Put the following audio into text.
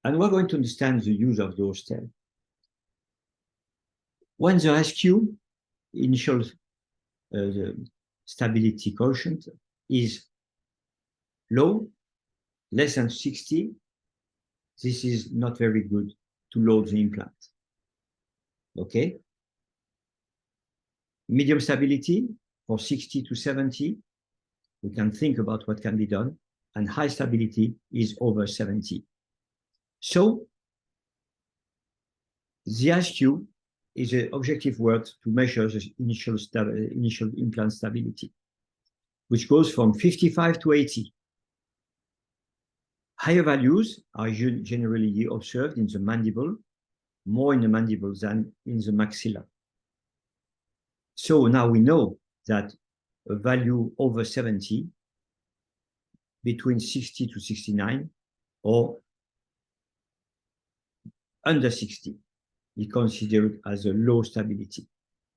And we're going to understand the use of those tests. When the ISQ, initial the stability quotient, is low, less than 60, this is not very good to load the implant. Okay? Medium stability, for 60 to 70, we can think about what can be done, and high stability is over 70. So the ISQ is an objective word to measure the initial implant stability, which goes from 55 to 80. Higher values are generally observed in the mandible, more in the mandible than in the maxilla. So now we know that a value over 70, between 60 to 69, or under 60, is considered as a low stability.